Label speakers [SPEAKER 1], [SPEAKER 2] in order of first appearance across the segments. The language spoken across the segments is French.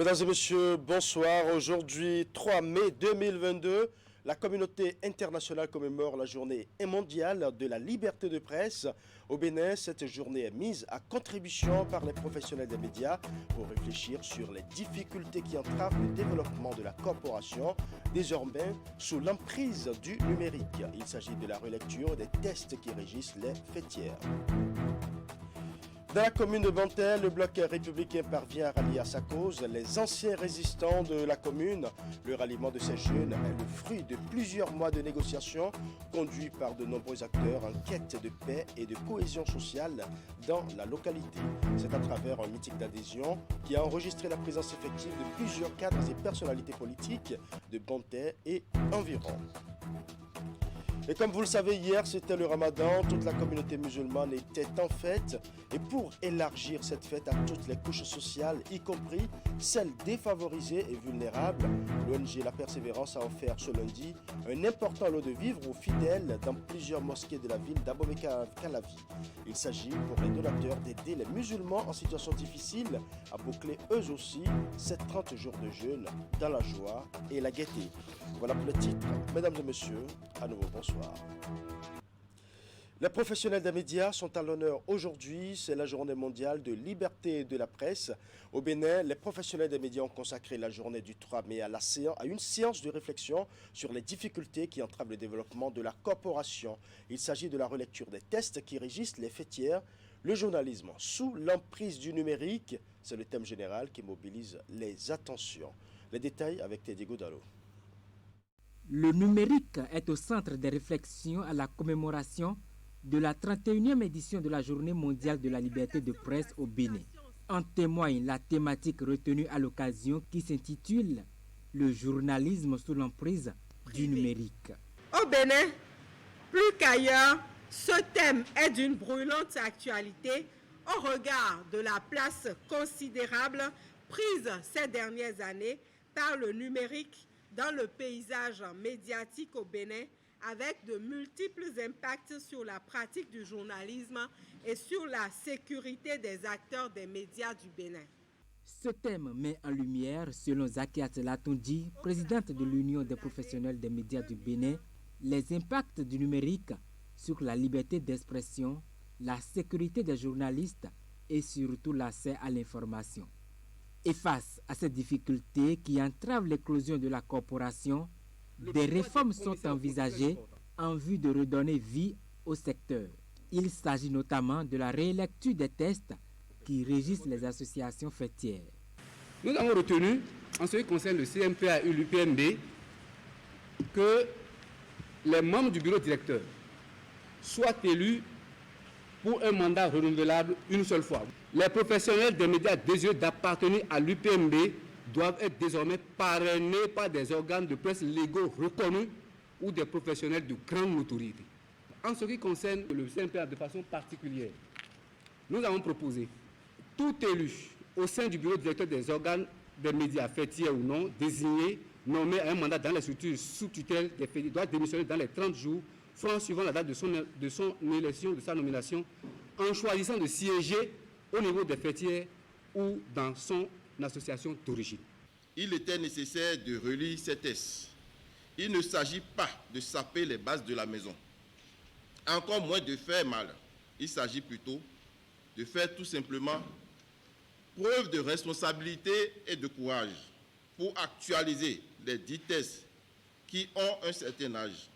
[SPEAKER 1] Mesdames et messieurs, bonsoir. Aujourd'hui, 3 mai 2022, la communauté internationale commémore la journée mondiale de la liberté de presse. Au Bénin, cette journée est mise à contribution par les professionnels des médias pour réfléchir sur les difficultés qui entravent le développement de la corporation, désormais sous l'emprise du numérique. Il s'agit de la relecture des textes qui régissent les fêtières. Dans la commune de Bantel, le bloc républicain parvient à rallier à sa cause les anciens résistants de la commune. Le ralliement de ces jeunes est le fruit de plusieurs mois de négociations conduits par de nombreux acteurs en quête de paix et de cohésion sociale dans la localité. C'est à travers un meeting d'adhésion qui a enregistré la présence effective de plusieurs cadres et personnalités politiques de Bantel et environ. Et comme vous le savez, hier, c'était le Ramadan. Toute la communauté musulmane était en fête. Et pour élargir cette fête à toutes les couches sociales, y compris celles défavorisées et vulnérables, l'ONG La Persévérance a offert ce lundi un important lot de vivres aux fidèles dans plusieurs mosquées de la ville d'Abomey-Calavi. Il s'agit pour les donateurs d'aider les musulmans en situation difficile à boucler eux aussi ces 30 jours de jeûne dans la joie et la gaieté. Voilà pour le titre. Mesdames et messieurs, à nouveau bonsoir. Les professionnels des médias sont à l'honneur aujourd'hui. C'est la journée mondiale de liberté de la presse. Au Bénin, les professionnels des médias ont consacré la journée du 3 mai à une séance de réflexion sur les difficultés qui entravent le développement de la corporation. Il s'agit de la relecture des textes qui régissent les fêtières. Le journalisme sous l'emprise du numérique, c'est le thème général qui mobilise les attentions. Les détails avec Teddy Godalo.
[SPEAKER 2] Le numérique est au centre des réflexions à la commémoration de la 31e édition de la Journée mondiale de la liberté de presse au Bénin. En témoigne la thématique retenue à l'occasion qui s'intitule « Le journalisme sous l'emprise du numérique ».
[SPEAKER 3] Au Bénin, plus qu'ailleurs, ce thème est d'une brûlante actualité au regard de la place considérable prise ces dernières années par le numérique dans le paysage médiatique au Bénin, avec de multiples impacts sur la pratique du journalisme et sur la sécurité des acteurs des médias du Bénin.
[SPEAKER 2] Ce thème met en lumière, selon Zakiat Latondi, présidente de l'Union des professionnels des médias du Bénin, les impacts du numérique sur la liberté d'expression, la sécurité des journalistes et surtout l'accès à l'information. Et face à ces difficultés qui entravent l'éclosion de la corporation, des réformes sont envisagées en vue de redonner vie au secteur. Il s'agit notamment de la rélecture des textes qui régissent les associations fêtières.
[SPEAKER 4] Nous avons retenu, en ce qui concerne le CMPA et l'UPMB, que les membres du bureau directeur soient élus pour un mandat renouvelable une seule fois. Les professionnels des médias désireux d'appartenir à l'UPMB doivent être désormais parrainés par des organes de presse légaux reconnus ou des professionnels de grande notoriété. En ce qui concerne le CMPA de façon particulière, nous avons proposé tout élu au sein du bureau directeur des organes des médias, fêtières ou non, désigné, nommé à un mandat dans les structures sous tutelle des fêtiers, doit démissionner dans les 30 jours, suivant la date de son élection, de sa nomination, en choisissant de siéger au niveau des fêtières ou dans son association d'origine.
[SPEAKER 5] Il était nécessaire de relire ces textes. Il ne s'agit pas de saper les bases de la maison, encore moins de faire mal. Il s'agit plutôt de faire tout simplement preuve de responsabilité et de courage pour actualiser les 10 textes qui ont un certain âge.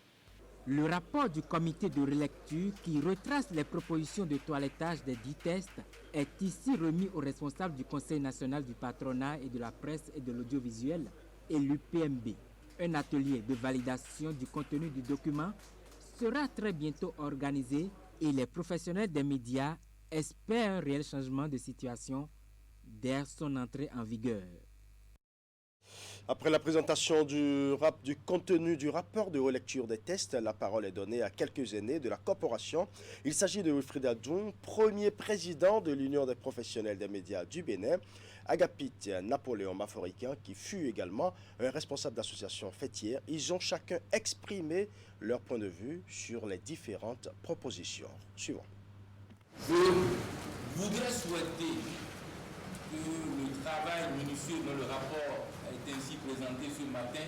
[SPEAKER 2] Le rapport du comité de relecture qui retrace les propositions de toilettage des 10 tests est ici remis aux responsables du Conseil national du patronat et de la presse et de l'audiovisuel et l'UPMB. Un atelier de validation du contenu du document sera très bientôt organisé et les professionnels des médias espèrent un réel changement de situation dès son entrée en vigueur.
[SPEAKER 1] Après la présentation du contenu du rapport de relecture des tests, la parole est donnée à quelques aînés de la corporation. Il s'agit de Wilfried Adoum, premier président de l'Union des professionnels des médias du Bénin, Agapit Napoléon Maforicain, qui fut également un responsable d'association fêtière. Ils ont chacun exprimé leur point de vue sur les différentes propositions. Suivant.
[SPEAKER 6] Je voudrais souhaiter que le travail minutieux dont le rapport a été ainsi présenté ce matin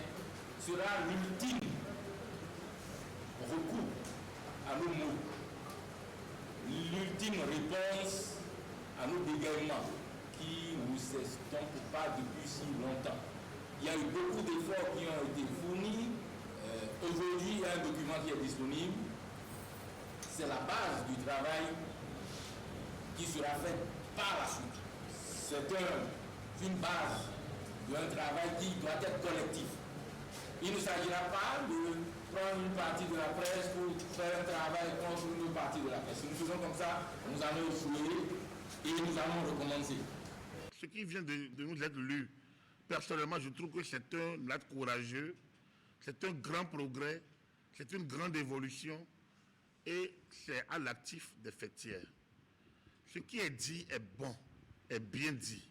[SPEAKER 6] sera l'ultime recours à nos mots, l'ultime réponse à nos dégâts qui ne s'estompent pas depuis si longtemps. Il y a eu beaucoup d'efforts qui ont été fournis. Aujourd'hui, il y a un document qui est disponible. C'est la base du travail qui sera fait par la suite. C'est une base d'un travail qui doit être collectif. Il ne s'agira pas de prendre une partie de la presse pour faire un travail contre une partie de la presse. Si nous faisons comme ça, nous allons échouer et nous allons recommencer.
[SPEAKER 7] Ce qui vient de nous être lu, personnellement, je trouve que c'est un acte courageux, c'est un grand progrès, c'est une grande évolution et c'est à l'actif des faits tiers. Ce qui est dit est bon, est bien dit.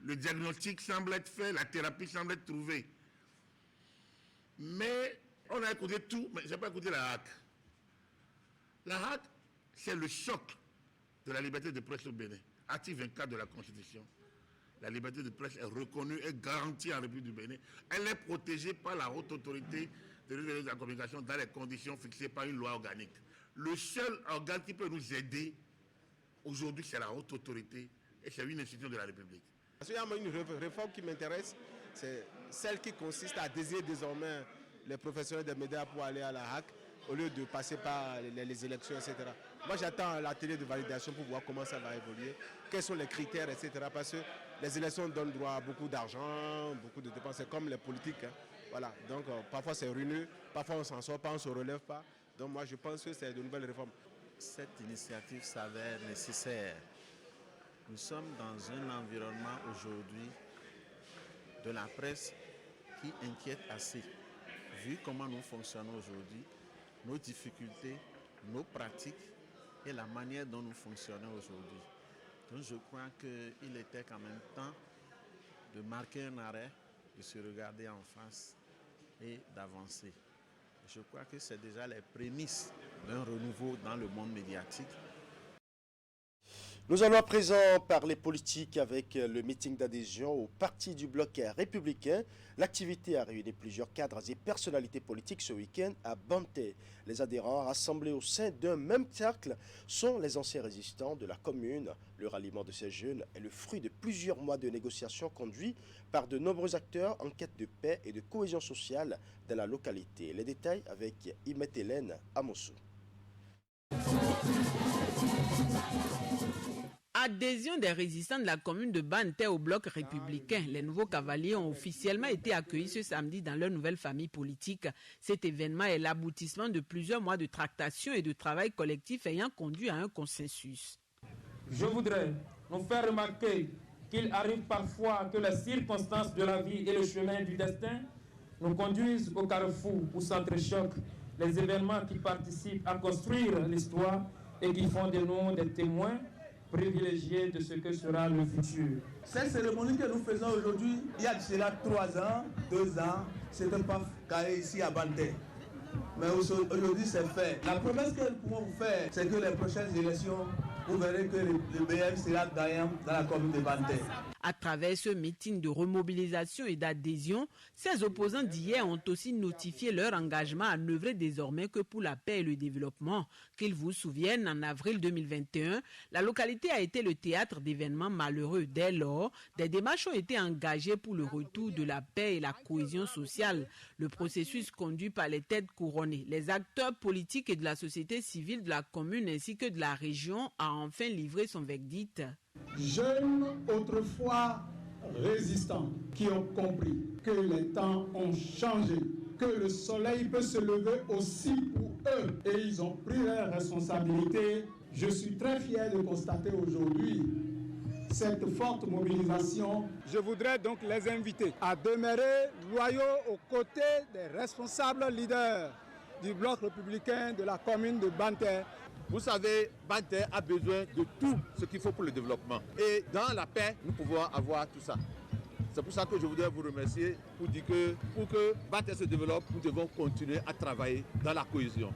[SPEAKER 7] Le diagnostic semble être fait, la thérapie semble être trouvée. Mais on a écouté tout, mais je n'ai pas écouté la HAC. La HAC, c'est le socle de la liberté de presse au Bénin. Article 24 de la Constitution. La liberté de presse est reconnue et garantie en République du Bénin. Elle est protégée par la haute autorité de la communication dans les conditions fixées par une loi organique. Le seul organe qui peut nous aider aujourd'hui, c'est la haute autorité et c'est une institution de la République.
[SPEAKER 8] Il y a une réforme qui m'intéresse, c'est celle qui consiste à désigner désormais les professionnels des médias pour aller à la HAC au lieu de passer par les élections, etc. Moi, j'attends l'atelier de validation pour voir comment ça va évoluer, quels sont les critères, etc. Parce que les élections donnent droit à beaucoup d'argent, beaucoup de dépenses, c'est comme les politiques. Hein. Voilà. Donc, parfois c'est ruineux, parfois on ne s'en sort pas, on ne se relève pas. Donc, moi, je pense que c'est de nouvelles réformes.
[SPEAKER 9] Cette initiative s'avère nécessaire. Nous sommes dans un environnement aujourd'hui de la presse qui inquiète assez. Vu comment nous fonctionnons aujourd'hui, nos difficultés, nos pratiques et la manière dont nous fonctionnons aujourd'hui. Donc je crois qu'il était quand même temps de marquer un arrêt, de se regarder en face et d'avancer. Je crois que c'est déjà les prémices d'un renouveau dans le monde médiatique.
[SPEAKER 1] Nous allons à présent parler politique avec le meeting d'adhésion au parti du bloc républicain. L'activité a réuni plusieurs cadres et personnalités politiques ce week-end à Banté. Les adhérents rassemblés au sein d'un même cercle sont les anciens résistants de la commune. Le ralliement de ces jeunes est le fruit de plusieurs mois de négociations conduits par de nombreux acteurs en quête de paix et de cohésion sociale dans la localité. Les détails avec Imet Hélène Amossou.
[SPEAKER 10] Adhésion des résistants de la commune de Banté au bloc républicain. Les nouveaux cavaliers ont officiellement été accueillis ce samedi dans leur nouvelle famille politique. Cet événement est l'aboutissement de plusieurs mois de tractations et de travail collectif ayant conduit à un consensus.
[SPEAKER 11] Je voudrais nous faire remarquer qu'il arrive parfois que les circonstances de la vie et le chemin du destin nous conduisent au carrefour où s'entrechoquent les événements qui participent à construire l'histoire et qui font de nous des témoins privilégiés de ce que sera le futur.
[SPEAKER 12] Cette cérémonie que nous faisons aujourd'hui, il y a cela 3 ans, 2 ans, c'était pas carré ici à Banté. Mais aujourd'hui c'est fait. La promesse que nous pouvons vous faire, c'est que les prochaines élections, vous verrez que le BM sera gagnant dans la commune de Banté.
[SPEAKER 10] À travers ce meeting de remobilisation et d'adhésion, ces opposants d'hier ont aussi notifié leur engagement à n'œuvrer désormais que pour la paix et le développement. Qu'ils vous souviennent, en avril 2021, la localité a été le théâtre d'événements malheureux. Dès lors, des démarches ont été engagées pour le retour de la paix et la cohésion sociale. Le processus conduit par les têtes couronnées, les acteurs politiques et de la société civile de la commune ainsi que de la région a enfin livré son verdict.
[SPEAKER 13] Jeunes autrefois résistants qui ont compris que les temps ont changé, que le soleil peut se lever aussi pour eux et ils ont pris leurs responsabilités. Je suis très fier de constater aujourd'hui cette forte mobilisation.
[SPEAKER 14] Je voudrais donc les inviter à demeurer loyaux aux côtés des responsables leaders du bloc républicain de la commune de Banté.
[SPEAKER 15] Vous savez, Banté a besoin de tout ce qu'il faut pour le développement. Et dans la paix, nous pouvons avoir tout ça. C'est pour ça que je voudrais vous remercier pour dire que pour que Banté se développe, nous devons continuer à travailler dans la cohésion,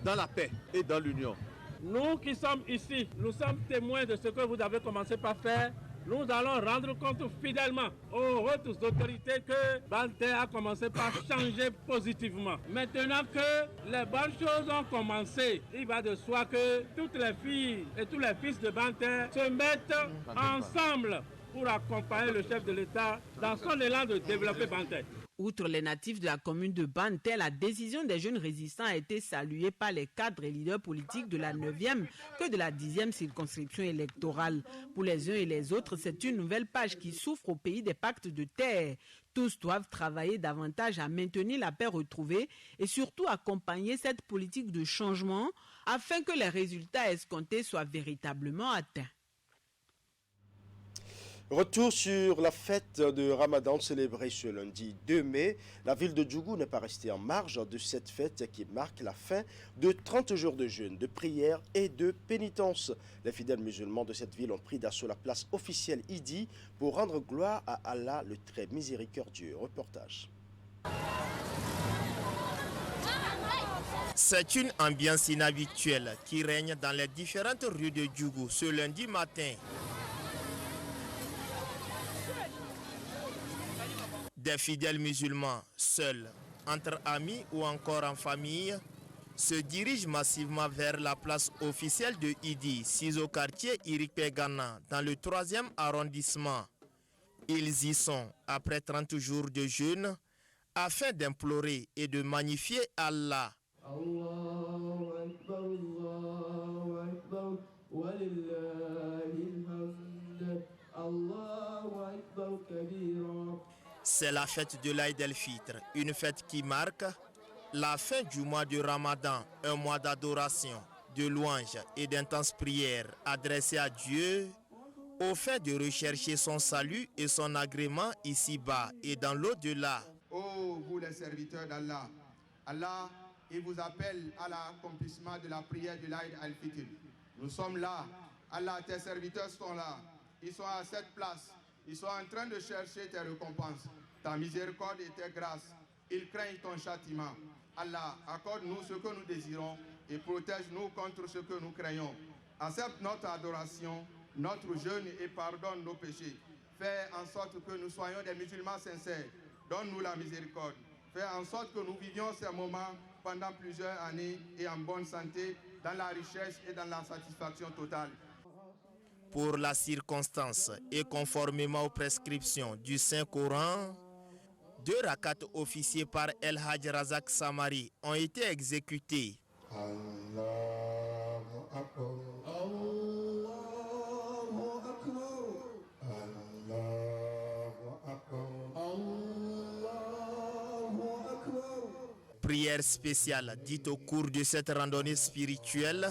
[SPEAKER 15] dans la paix et dans l'union.
[SPEAKER 11] Nous qui sommes ici, nous sommes témoins de ce que vous avez commencé par faire
[SPEAKER 16] nous allons rendre compte fidèlement aux hautes autorités que Bante a commencé par changer positivement. Maintenant que les bonnes choses ont commencé, il va de soi que toutes les filles et tous les fils de Bante se mettent ensemble pour accompagner le chef de l'État dans son élan de développer Bante.
[SPEAKER 10] Outre les natifs de la commune de Bante, la décision des jeunes résistants a été saluée par les cadres et leaders politiques de la 9e que de la 10e circonscription électorale. Pour les uns et les autres, c'est une nouvelle page qui s'ouvre au pays des pactes de terre. Tous doivent travailler davantage à maintenir la paix retrouvée et surtout accompagner cette politique de changement afin que les résultats escomptés soient véritablement atteints.
[SPEAKER 1] Retour sur la fête de Ramadan célébrée ce lundi 2 mai. La ville de Djougou n'est pas restée en marge de cette fête qui marque la fin de 30 jours de jeûne, de prière et de pénitence. Les fidèles musulmans de cette ville ont pris d'assaut la place officielle Idi pour rendre gloire à Allah le très miséricordieux. Reportage.
[SPEAKER 17] C'est une ambiance inhabituelle qui règne dans les différentes rues de Djougou ce lundi matin. Des fidèles musulmans, seuls, entre amis ou encore en famille, se dirigent massivement vers la place officielle de Idi, située au quartier Irikpegana, dans le 3e arrondissement. Ils y sont après 30 jours de jeûne, afin d'implorer et de magnifier Allah. C'est la fête de l'Aïd el-Fitr, une fête qui marque la fin du mois de Ramadan, un mois d'adoration, de louange et d'intenses prières adressées à Dieu, au fait de rechercher son salut et son agrément ici-bas et dans l'au-delà.
[SPEAKER 18] Ô vous les serviteurs d'Allah, Allah, il vous appelle à l'accomplissement de la prière de l'Aïd el-Fitr. Nous sommes là, Allah, tes serviteurs sont là, ils sont à cette place. Ils sont en train de chercher tes récompenses, ta miséricorde et tes grâces. Ils craignent ton châtiment. Allah, accorde-nous ce que nous désirons et protège-nous contre ce que nous craignons. Accepte notre adoration, notre jeûne et pardonne nos péchés. Fais en sorte que nous soyons des musulmans sincères. Donne-nous la miséricorde. Fais en sorte que nous vivions ces moments pendant plusieurs années et en bonne santé, dans la richesse et dans la satisfaction totale.
[SPEAKER 17] Pour la circonstance et conformément aux prescriptions du Saint-Coran, 2 rakats officiés par El Hadj Razak Samari ont été exécutés. Prière spéciale dite au cours de cette randonnée spirituelle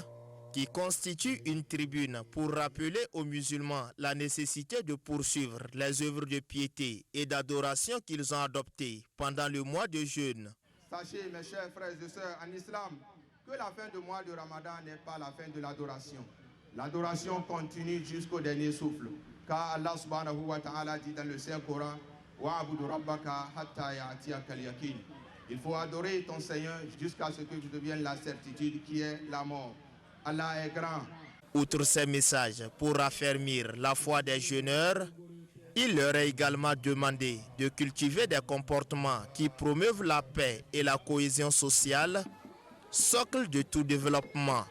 [SPEAKER 17] qui constitue une tribune pour rappeler aux musulmans la nécessité de poursuivre les œuvres de piété et d'adoration qu'ils ont adoptées pendant le mois de jeûne.
[SPEAKER 18] Sachez, mes chers frères et sœurs, en islam, que la fin du mois de Ramadan n'est pas la fin de l'adoration. L'adoration continue jusqu'au dernier souffle, car Allah subhanahu wa ta'ala dit dans le Saint-Coran, « Wa'abudu rabbaka hatta ya'tiyaka al-yaqin » Il faut adorer ton Seigneur jusqu'à ce que tu deviennes la certitude qui est la mort. Allah est grand.
[SPEAKER 17] Outre ces messages pour raffermir la foi des jeûneurs, il leur est également demandé de cultiver des comportements qui promeuvent la paix et la cohésion sociale, socle de tout développement.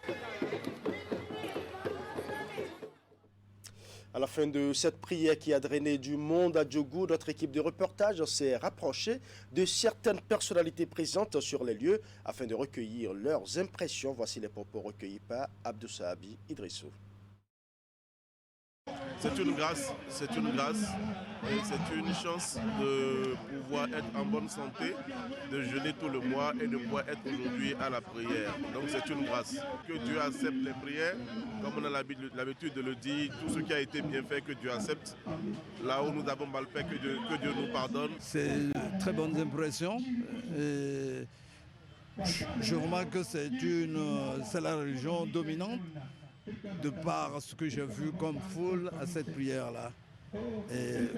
[SPEAKER 1] À la fin de cette prière qui a drainé du monde à Djougou, notre équipe de reportage s'est rapprochée de certaines personnalités présentes sur les lieux afin de recueillir leurs impressions. Voici les propos recueillis par Abdou Sahabi Idrissou.
[SPEAKER 19] C'est une grâce et c'est une chance de pouvoir être en bonne santé, de jeûner tout le mois et de pouvoir être aujourd'hui à la prière. Donc c'est une grâce. Que Dieu accepte les prières, comme on a l'habitude de le dire, tout ce qui a été bien fait, que Dieu accepte. Là où nous avons mal fait, que Dieu nous pardonne.
[SPEAKER 20] C'est très bonnes impressions. Et je remarque que c'est la religion dominante, de par ce que j'ai vu comme foule à cette prière-là. Et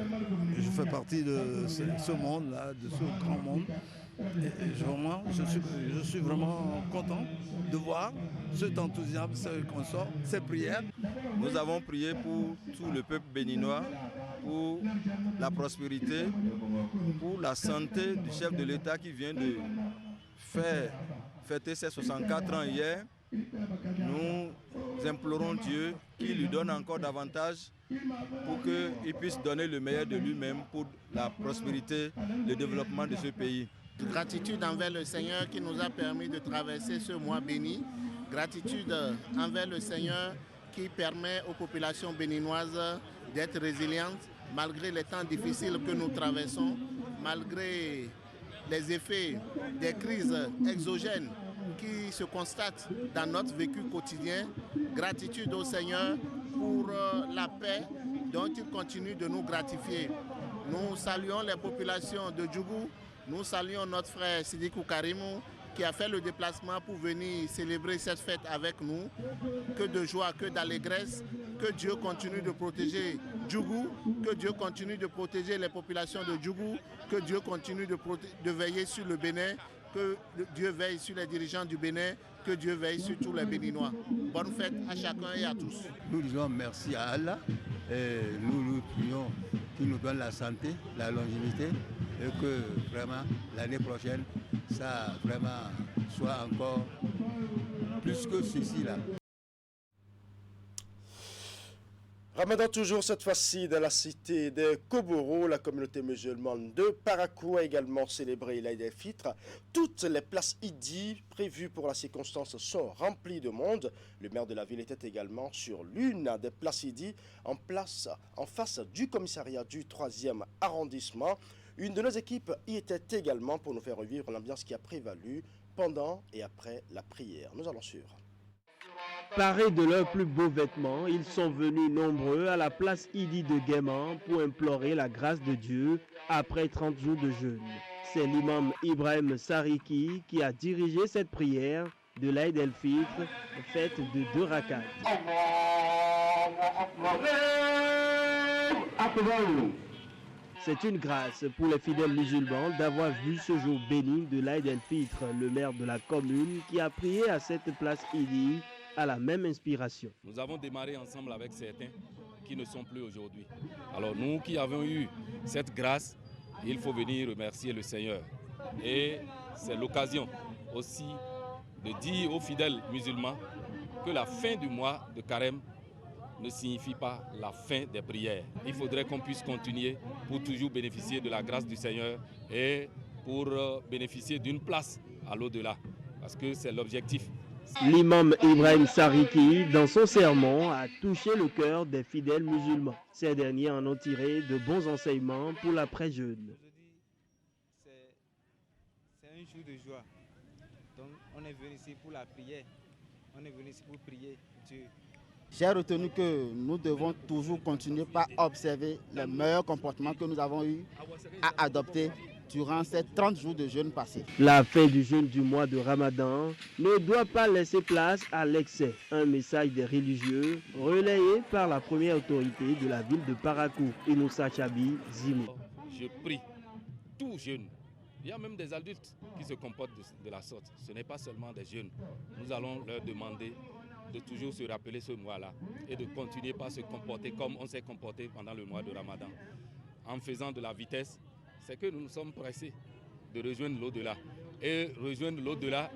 [SPEAKER 20] je fais partie de ce monde-là, de ce grand monde. Je suis vraiment content de voir cet enthousiasme qu'on sort, ces prières.
[SPEAKER 21] Nous avons prié pour tout le peuple béninois, pour la prospérité, pour la santé du chef de l'État qui vient de fêter ses 64 ans hier. Nous implorons Dieu qu'il lui donne encore davantage pour qu'il puisse donner le meilleur de lui-même pour la prospérité, le développement de ce pays.
[SPEAKER 22] Gratitude envers le Seigneur qui nous a permis de traverser ce mois béni. Gratitude envers le Seigneur qui permet aux populations béninoises d'être résilientes malgré les temps difficiles que nous traversons, malgré les effets des crises exogènes qui se constatent dans notre vécu quotidien. Gratitude au Seigneur pour la paix dont il continue de nous gratifier. Nous saluons les populations de Djougou, nous saluons notre frère Sidikou Karimou qui a fait le déplacement pour venir célébrer cette fête avec nous. Que de joie, que d'allégresse, que Dieu continue de protéger Djougou, que Dieu continue de protéger les populations de Djougou, que Dieu continue de veiller sur le Bénin, que Dieu veille sur les dirigeants du Bénin, que Dieu veille sur tous les Béninois. Bonne fête à chacun et à tous.
[SPEAKER 23] Nous disons merci à Allah et nous prions qu'il nous donne la santé, la longévité et que vraiment l'année prochaine, ça vraiment soit encore plus que ceci là.
[SPEAKER 1] Ramadan toujours cette fois-ci dans la cité de Koboro, la communauté musulmane de Parakou a également célébré l'Aïd el-Fitr. Toutes les places Idi prévues pour la circonstance sont remplies de monde. Le maire de la ville était également sur l'une des places Idi en face du commissariat du 3e arrondissement. Une de nos équipes y était également pour nous faire revivre l'ambiance qui a prévalu pendant et après la prière. Nous allons suivre.
[SPEAKER 24] Parés de leurs plus beaux vêtements, ils sont venus nombreux à la place Idi de Guéman pour implorer la grâce de Dieu après 30 jours de jeûne. C'est l'imam Ibrahim Sariki qui a dirigé cette prière de l'Aïd el-Fitr, faite de 2 rakats. C'est une grâce pour les fidèles musulmans d'avoir vu ce jour béni de l'Aïd el-Fitr. Le maire de la commune qui a prié à cette place Idi à la même inspiration.
[SPEAKER 25] Nous avons démarré ensemble avec certains qui ne sont plus aujourd'hui. Alors nous qui avons eu cette grâce, il faut venir remercier le Seigneur. Et c'est l'occasion aussi de dire aux fidèles musulmans que la fin du mois de Carême ne signifie pas la fin des prières. Il faudrait qu'on puisse continuer pour toujours bénéficier de la grâce du Seigneur et pour bénéficier d'une place à l'au-delà. Parce que c'est l'objectif.
[SPEAKER 24] L'imam Ibrahim Sariki, dans son sermon, a touché le cœur des fidèles musulmans. Ces derniers en ont tiré de bons enseignements pour l'après-jeûne.
[SPEAKER 26] C'est un jour de joie. Donc on est venu ici pour la prière. On est venu ici pour prier Dieu.
[SPEAKER 27] J'ai retenu que nous devons toujours continuer par observer les meilleurs comportements que nous avons eu à adopter durant ces 30 jours de jeûne passés.
[SPEAKER 24] La fin du jeûne du mois de Ramadan ne doit pas laisser place à l'excès. Un message des religieux relayé par la première autorité de la ville de Parakou, Inoussa Chabi Zimou.
[SPEAKER 25] Je prie tout jeune. Il y a même des adultes qui se comportent de la sorte. Ce n'est pas seulement des jeunes. Nous allons leur demander de toujours se rappeler ce mois-là et de continuer par se comporter comme on s'est comporté pendant le mois de Ramadan. En faisant de la vitesse, c'est que nous nous sommes pressés de rejoindre l'au-delà. Et rejoindre l'au-delà,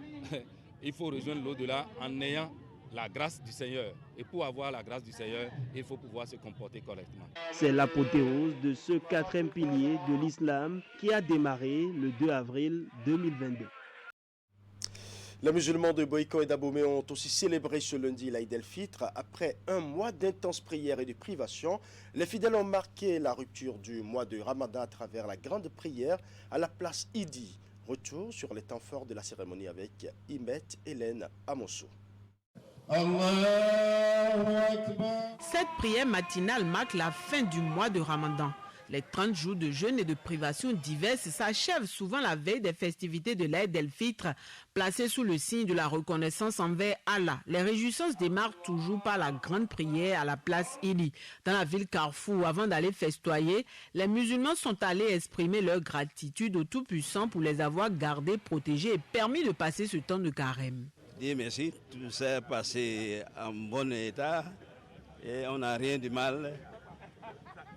[SPEAKER 25] il faut rejoindre l'au-delà en ayant la grâce du Seigneur. Et pour avoir la grâce du Seigneur, il faut pouvoir se comporter correctement.
[SPEAKER 24] C'est l'apothéose de ce 4e pilier de l'islam qui a démarré le 2 avril 2022.
[SPEAKER 1] Les musulmans de Boïko et d'Abomey ont aussi célébré ce lundi l'Aïd el-Fitr. Après un mois d'intenses prières et de privations, les fidèles ont marqué la rupture du mois de Ramadan à travers la grande prière à la place Idi. Retour sur les temps forts de la cérémonie avec Imet Hélène Amosso.
[SPEAKER 10] Cette prière matinale marque la fin du mois de Ramadan. Les 30 jours de jeûne et de privations diverses s'achèvent souvent la veille des festivités de l'Aïd el-Fitr, placées sous le signe de la reconnaissance envers Allah. Les réjouissances démarrent toujours par la grande prière à la place Idi, dans la ville Carrefour. Avant d'aller festoyer, les musulmans sont allés exprimer leur gratitude au Tout-Puissant pour les avoir gardés, protégés et permis de passer ce temps de carême.
[SPEAKER 2] Dieu merci, tout s'est passé en bon état et on n'a rien de mal.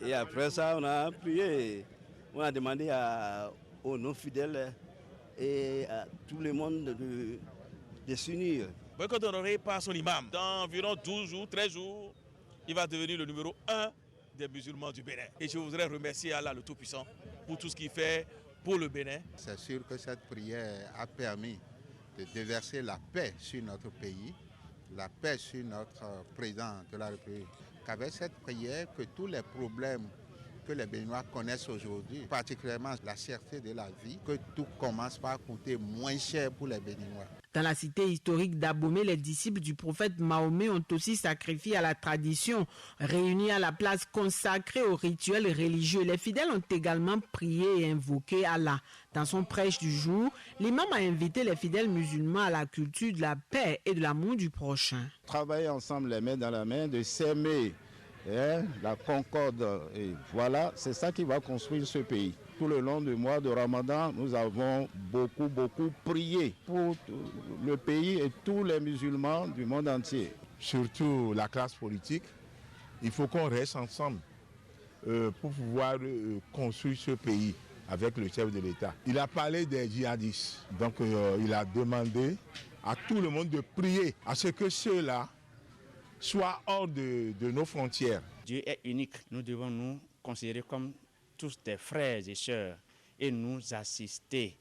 [SPEAKER 2] Et après ça, on a prié, on a demandé aux non-fidèles et à tout le monde de s'unir.
[SPEAKER 3] Boycott honoré par son imam. Dans environ 12 jours, 13 jours, il va devenir le numéro 1 des musulmans du Bénin. Et je voudrais remercier Allah le Tout-Puissant pour tout ce qu'il fait pour le Bénin.
[SPEAKER 4] C'est sûr que cette prière a permis de déverser la paix sur notre pays, la paix sur notre président de la République. Qu'avec cette prière, que tous les problèmes que les Béninois connaissent aujourd'hui, particulièrement la cherté de la vie, que tout commence par coûter moins cher pour les Béninois.
[SPEAKER 10] Dans la cité historique d'Abomey, les disciples du prophète Mahomet ont aussi sacrifié à la tradition. Réunis à la place consacrée aux rituels religieux, les fidèles ont également prié et invoqué Allah. Dans son prêche du jour, l'imam a invité les fidèles musulmans à la culture de la paix et de l'amour du prochain.
[SPEAKER 27] Travailler ensemble les mains dans la main, de s'aimer, la concorde, et voilà, c'est ça qui va construire ce pays. Tout le long du mois de Ramadan, nous avons beaucoup prié pour le pays et tous les musulmans du monde entier.
[SPEAKER 5] Surtout la classe politique, il faut qu'on reste ensemble pour pouvoir construire ce pays avec le chef de l'État. Il a parlé des djihadistes, donc il a demandé à tout le monde de prier à ce que ceux-là soient hors de nos frontières.
[SPEAKER 6] Dieu est unique, nous devons nous considérer comme tous des frères et sœurs et nous assister,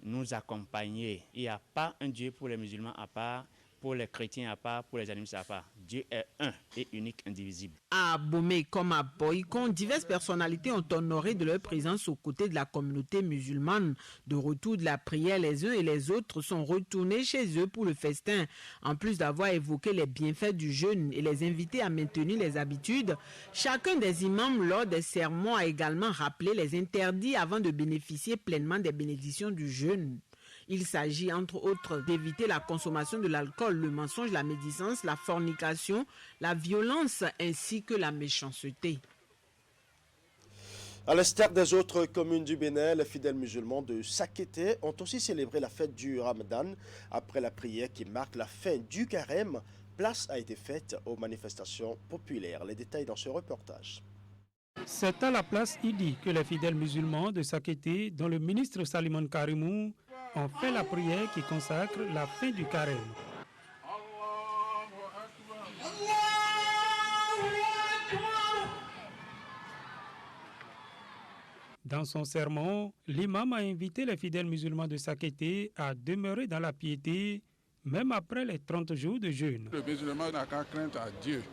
[SPEAKER 6] nous accompagner. Il n'y a pas un Dieu pour les musulmans à part, pour les chrétiens à part, pour les animistes à part. Dieu est un et unique, indivisible.
[SPEAKER 10] À Abomey comme à Boycon, diverses personnalités ont honoré de leur présence aux côtés de la communauté musulmane. De retour de la prière, les uns et les autres sont retournés chez eux pour le festin. En plus d'avoir évoqué les bienfaits du jeûne et les invités à maintenir les habitudes, chacun des imams lors des sermons a également rappelé les interdits avant de bénéficier pleinement des bénédictions du jeûne. Il s'agit entre autres d'éviter la consommation de l'alcool, le mensonge, la médisance, la fornication, la violence ainsi que la méchanceté.
[SPEAKER 1] À l'instar des autres communes du Bénin, les fidèles musulmans de Sakété ont aussi célébré la fête du Ramadan. Après la prière qui marque la fin du carême, place a été faite aux manifestations populaires. Les détails dans ce reportage.
[SPEAKER 11] C'est à la place Idi que les fidèles musulmans de Sakété, dont le ministre Salimon Karimou, ont fait la prière qui consacre la fin du carême. Dans son sermon, l'imam a invité les fidèles musulmans de Sakété à demeurer dans la piété, même après les 30 jours de jeûne.
[SPEAKER 7] Le musulman n'a qu'à craindre à Dieu.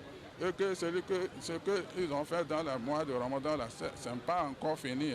[SPEAKER 7] Et que ce qu'ils ont fait dans le mois de Ramadan, ce n'est pas encore fini.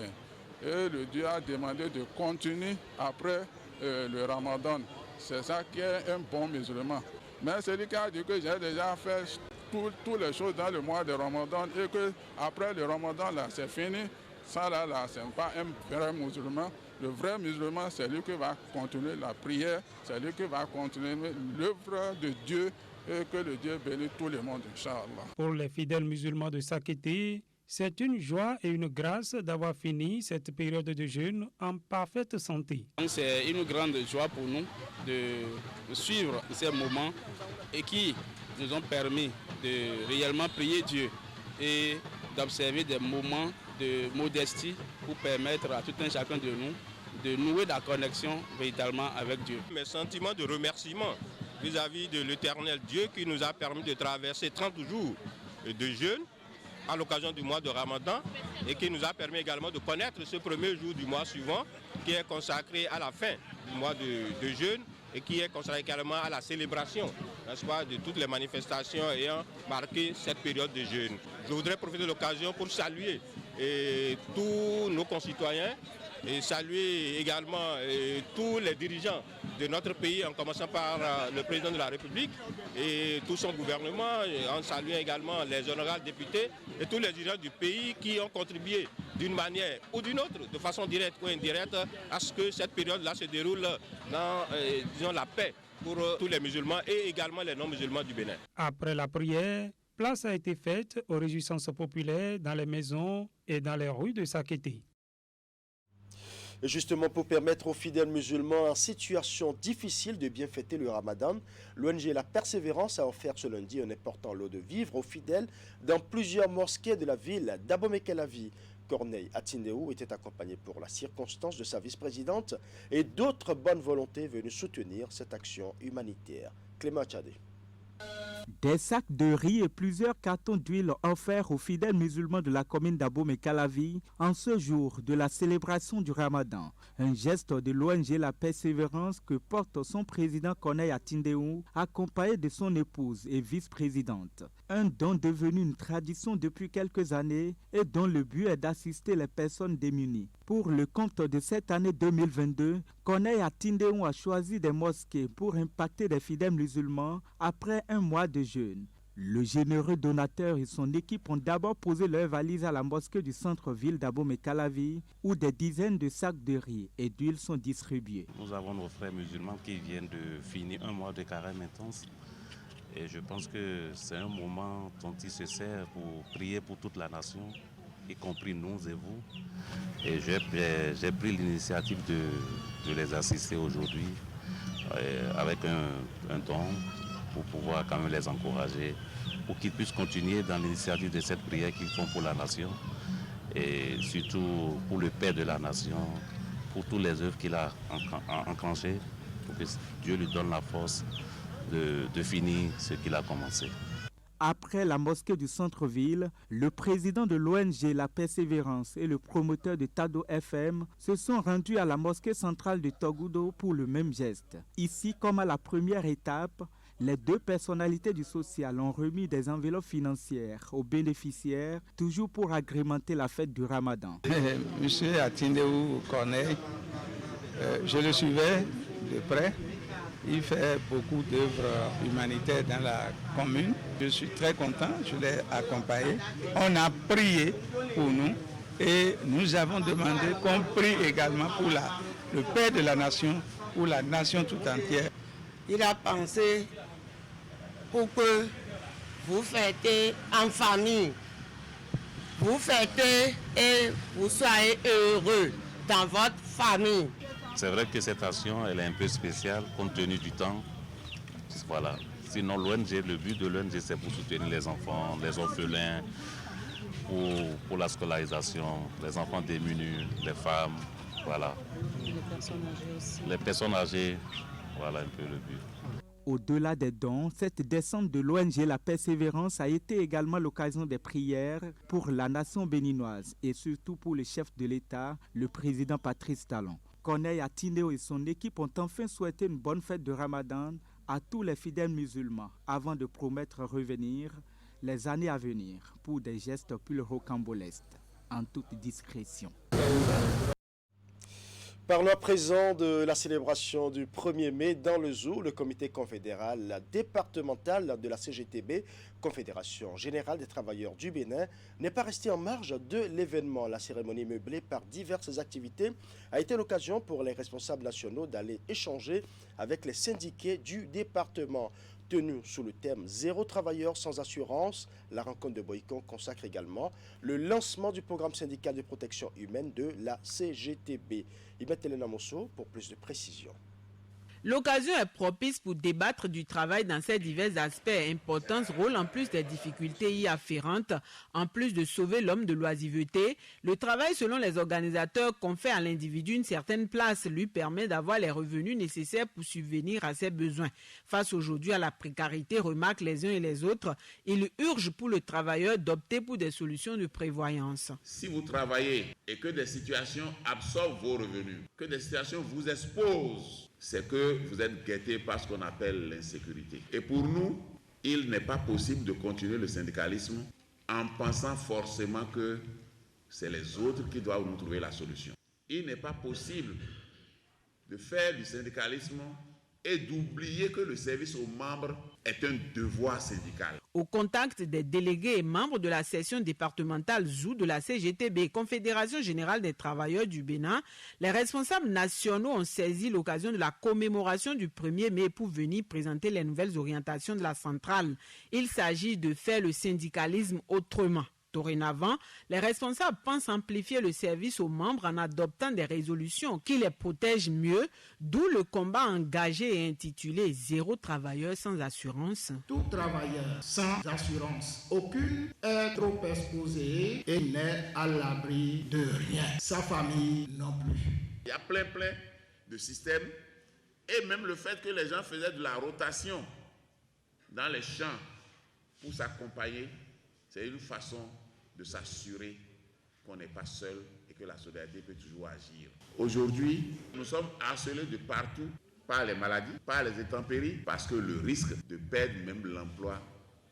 [SPEAKER 7] Et le Dieu a demandé de continuer après le Ramadan. C'est ça qui est un bon musulman. Mais celui qui a dit que j'ai déjà fait toutes les choses dans le mois de Ramadan et que après le Ramadan, là, c'est fini, ça là, ce n'est pas un vrai musulman. Le vrai musulman, c'est lui qui va continuer la prière, c'est lui qui va continuer l'œuvre de Dieu et que le Dieu bénisse tout le monde, Inch'Allah.
[SPEAKER 11] Pour les fidèles musulmans de Sakété, c'est une joie et une grâce d'avoir fini cette période de jeûne en parfaite santé.
[SPEAKER 8] C'est une grande joie pour nous de suivre ces moments et qui nous ont permis de réellement prier Dieu et d'observer des moments de modestie pour permettre à tout un chacun de nous de nouer la connexion véritablement avec Dieu.
[SPEAKER 28] Mes sentiments de remerciement vis-à-vis de l'Éternel Dieu qui nous a permis de traverser 30 jours de jeûne à l'occasion du mois de Ramadan et qui nous a permis également de connaître ce premier jour du mois suivant qui est consacré à la fin du mois de jeûne et qui est consacré également à la célébration, n'est-ce pas, de toutes les manifestations ayant marqué cette période de jeûne. Je voudrais profiter de l'occasion pour saluer tous nos concitoyens et saluer également tous les dirigeants de notre pays, en commençant par le président de la République et tout son gouvernement, en saluant également les honorables députés et tous les dirigeants du pays qui ont contribué d'une manière ou d'une autre, de façon directe ou indirecte, à ce que cette période-là se déroule dans disons, la paix pour tous les musulmans et également les non-musulmans du Bénin.
[SPEAKER 9] Après la prière, place a été faite aux réjouissances populaires dans les maisons et dans les rues de Sakété.
[SPEAKER 1] Et justement, pour permettre aux fidèles musulmans en situation difficile de bien fêter le Ramadan, l'ONG La Persévérance a offert ce lundi un important lot de vivres aux fidèles dans plusieurs mosquées de la ville d'Abomey-Calavi. Corneille Atindeou était accompagné pour la circonstance de sa vice-présidente et d'autres bonnes volontés venues soutenir cette action humanitaire. Clément Tchadé.
[SPEAKER 12] Des sacs de riz et plusieurs cartons d'huile offerts aux fidèles musulmans de la commune d'Abomey-Calavi en ce jour de la célébration du Ramadan. Un geste de l'ONG La Persévérance que porte son président Corneille Atindeou, accompagné de son épouse et vice-présidente. Un don devenu une tradition depuis quelques années et dont le but est d'assister les personnes démunies. Pour le compte de cette année 2022, Corneille Atindeou a choisi des mosquées pour impacter les fidèles musulmans après un mois de jeûne. Le généreux donateur et son équipe ont d'abord posé leurs valises à la mosquée du centre-ville d'Abomey-Calavi où des dizaines de sacs de riz et d'huile sont distribués.
[SPEAKER 13] Nous avons nos frères musulmans qui viennent de finir un mois de carême intense et je pense que c'est un moment dont ils se servent pour prier pour toute la nation, y compris nous et vous. Et j'ai pris l'initiative de les assister aujourd'hui avec un don pour pouvoir quand même les encourager, pour qu'ils puissent continuer dans l'initiative de cette prière qu'ils font pour la nation et surtout pour le Père de la nation, pour toutes les œuvres qu'il a enclenchées, pour que Dieu lui donne la force de finir ce qu'il a commencé.
[SPEAKER 12] Après la mosquée du centre-ville, le président de l'ONG La Persévérance et le promoteur de Tado FM se sont rendus à la mosquée centrale de Togudo pour le même geste. Ici, comme à la première étape, les deux personnalités du social ont remis des enveloppes financières aux bénéficiaires, toujours pour agrémenter la fête du Ramadan.
[SPEAKER 14] Monsieur Atindeou Corneille, je le suivais de près. Il fait beaucoup d'œuvres humanitaires dans la commune. Je suis très content, je l'ai accompagné. On a prié pour nous et nous avons demandé qu'on prie également pour le Père de la nation, pour la nation tout entière.
[SPEAKER 15] Il a pensé pour que vous fêtez en famille, vous fêtez et vous soyez heureux dans votre famille.
[SPEAKER 13] C'est vrai que cette action elle est un peu spéciale compte tenu du temps. Voilà. Sinon l'ONG, le but de l'ONG c'est pour soutenir les enfants, les orphelins, pour la scolarisation, les enfants démunis, les femmes, voilà.
[SPEAKER 10] Les personnes âgées aussi.
[SPEAKER 13] Les personnes âgées, voilà un peu le but.
[SPEAKER 12] Au-delà des dons, cette descente de l'ONG La Persévérance a été également l'occasion des prières pour la nation béninoise et surtout pour le chef de l'État, le président Patrice Talon. Corneille Atindeou et son équipe ont enfin souhaité une bonne fête de Ramadan à tous les fidèles musulmans avant de promettre revenir les années à venir pour des gestes plus rocambolesques, en toute discrétion.
[SPEAKER 1] Parlons à présent de la célébration du 1er mai dans le zoo. Le comité confédéral départemental de la CGTB, Confédération Générale des Travailleurs du Bénin, n'est pas resté en marge de l'événement. La cérémonie meublée par diverses activités a été l'occasion pour les responsables nationaux d'aller échanger avec les syndiqués du département. Tenue sous le thème « Zéro travailleur sans assurance », la rencontre de Boycon consacre également le lancement du programme syndical de protection humaine de la CGTB. Ibet Elena Mosso pour plus de précisions.
[SPEAKER 10] L'occasion est propice pour débattre du travail dans ses divers aspects et importance, rôle en plus des difficultés y afférentes. En plus de sauver l'homme de l'oisiveté, le travail selon les organisateurs confère à l'individu une certaine place, lui permet d'avoir les revenus nécessaires pour subvenir à ses besoins. Face aujourd'hui à la précarité, remarquent les uns et les autres, il urge pour le travailleur d'opter pour des solutions de prévoyance.
[SPEAKER 16] Si vous travaillez et que des situations absorbent vos revenus, que des situations vous exposent, c'est que vous êtes guetté par ce qu'on appelle l'insécurité. Et pour nous, il n'est pas possible de continuer le syndicalisme en pensant forcément que c'est les autres qui doivent nous trouver la solution. Il n'est pas possible de faire du syndicalisme et d'oublier que le service aux membres est un devoir syndical.
[SPEAKER 10] Au contact des délégués et membres de la section départementale ZOU de la CGTB, Confédération Générale des Travailleurs du Bénin, les responsables nationaux ont saisi l'occasion de la commémoration du 1er mai pour venir présenter les nouvelles orientations de la centrale. Il s'agit de faire le syndicalisme autrement. Dorénavant, les responsables pensent amplifier le service aux membres en adoptant des résolutions qui les protègent mieux, d'où le combat engagé et intitulé « Zéro travailleur sans assurance ».
[SPEAKER 17] Tout travailleur sans assurance aucune est trop exposé et n'est à l'abri de rien. Sa famille non plus.
[SPEAKER 16] Il y a plein de systèmes et même le fait que les gens faisaient de la rotation dans les champs pour s'accompagner, c'est une façon de s'assurer qu'on n'est pas seul et que la solidarité peut toujours agir. Aujourd'hui, nous sommes harcelés de partout par les maladies, par les intempéries, parce que le risque de perdre même l'emploi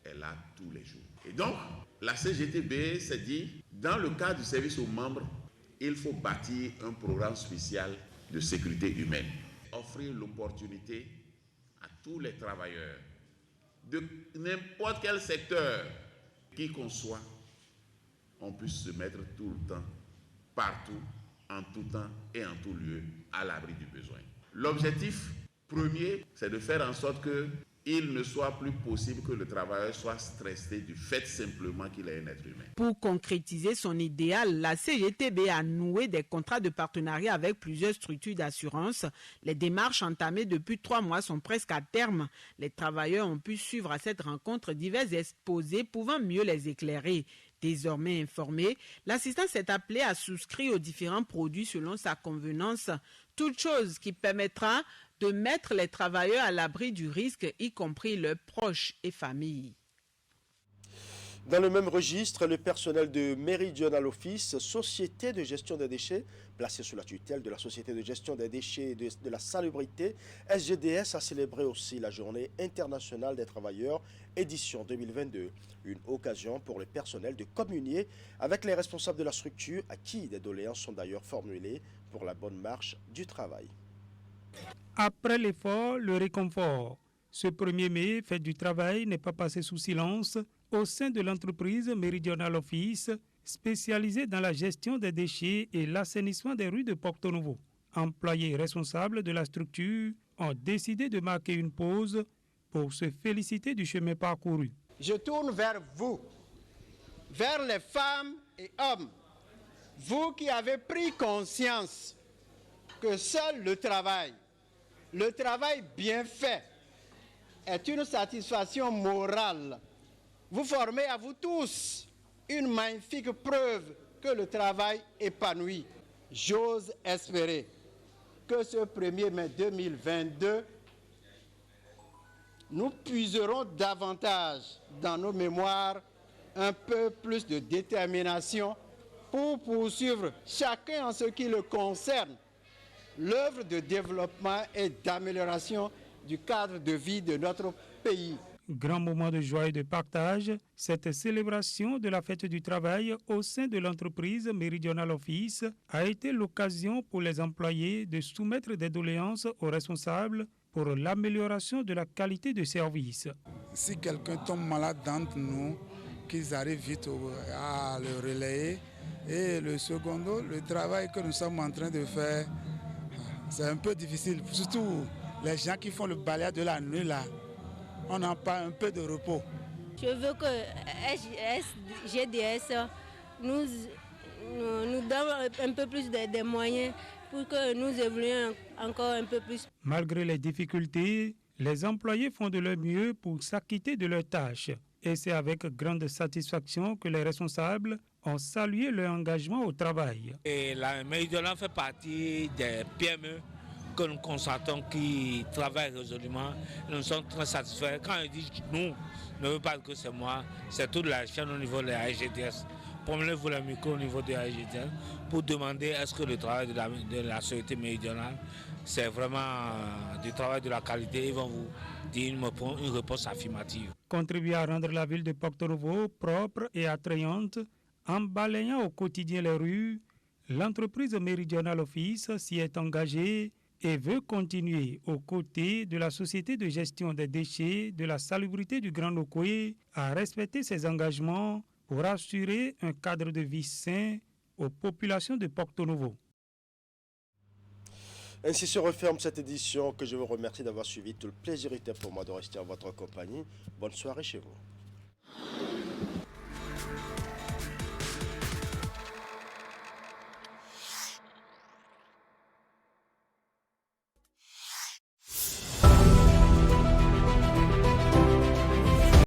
[SPEAKER 16] est là tous les jours. Et donc, la CGTB s'est dit, dans le cadre du service aux membres, il faut bâtir un programme spécial de sécurité humaine. Offrir l'opportunité à tous les travailleurs de n'importe quel secteur qui qu'on soit, on puisse se mettre tout le temps, partout, en tout temps et en tout lieu, à l'abri du besoin. L'objectif premier, c'est de faire en sorte qu'il ne soit plus possible que le travailleur soit stressé du fait simplement qu'il est un être humain.
[SPEAKER 10] Pour concrétiser son idéal, la CGTB a noué des contrats de partenariat avec plusieurs structures d'assurance. Les démarches entamées depuis 3 mois sont presque à terme. Les travailleurs ont pu suivre à cette rencontre divers exposés pouvant mieux les éclairer. Désormais informé, l'assistant s'est appelé à souscrire aux différents produits selon sa convenance, toute chose qui permettra de mettre les travailleurs à l'abri du risque, y compris leurs proches et familles.
[SPEAKER 1] Dans le même registre, le personnel de Meridional Office, société de gestion des déchets, placée sous la tutelle de la Société de gestion des déchets et de la salubrité, SGDS, a célébré aussi la Journée internationale des travailleurs, édition 2022. Une occasion pour le personnel de communier avec les responsables de la structure, à qui des doléances sont d'ailleurs formulées pour la bonne marche du travail.
[SPEAKER 9] Après l'effort, le réconfort. Ce 1er mai, fête du travail, n'est pas passé sous silence au sein de l'entreprise Meridional Office, spécialisée dans la gestion des déchets et l'assainissement des rues de Porto Novo. Employés responsables de la structure ont décidé de marquer une pause pour se féliciter du chemin parcouru.
[SPEAKER 17] Je tourne vers vous, vers les femmes et hommes, vous qui avez pris conscience que seul le travail bien fait, est une satisfaction morale. Vous formez à vous tous une magnifique preuve que le travail épanouit. J'ose espérer que ce 1er mai 2022, nous puiserons davantage dans nos mémoires un peu plus de détermination pour poursuivre chacun en ce qui le concerne l'œuvre de développement et d'amélioration du cadre de vie de notre pays.
[SPEAKER 9] Grand moment de joie et de partage, cette célébration de la fête du travail au sein de l'entreprise Meridional Office a été l'occasion pour les employés de soumettre des doléances aux responsables pour l'amélioration de la qualité de service.
[SPEAKER 18] Si quelqu'un tombe malade d'entre nous, qu'ils arrivent vite à le relayer. Et le secondo, le travail que nous sommes en train de faire, c'est un peu difficile, surtout les gens qui font le balayage de la nuit là. On n'a pas un peu de repos.
[SPEAKER 19] Je veux que GDS nous donne un peu plus de moyens pour que nous évoluions encore un peu plus.
[SPEAKER 9] Malgré les difficultés, les employés font de leur mieux pour s'acquitter de leurs tâches. Et c'est avec grande satisfaction que les responsables ont salué leur engagement au travail.
[SPEAKER 20] Et la Méridionale fait partie des PME que nous constatons qui travaillent résolument. Nous sommes très satisfaits. Quand je dis nous, ne veut pas dire que c'est moi, c'est toute la chaîne au niveau de la SGDS. Promenez-vous le micro au niveau de la SGDS pour demander est-ce que le travail de la société méridionale, c'est vraiment du travail de la qualité. Ils vont vous dire une réponse affirmative.
[SPEAKER 9] Contribuer à rendre la ville de Porto Novo propre et attrayante en balayant au quotidien les rues, l'entreprise Meridional Office s'y est engagée et veut continuer aux côtés de la Société de gestion des déchets de la salubrité du Grand Nokoué à respecter ses engagements pour assurer un cadre de vie sain aux populations de Porto Novo.
[SPEAKER 1] Ainsi se referme cette édition que je vous remercie d'avoir suivi. Tout le plaisir était pour moi de rester en votre compagnie. Bonne soirée chez vous.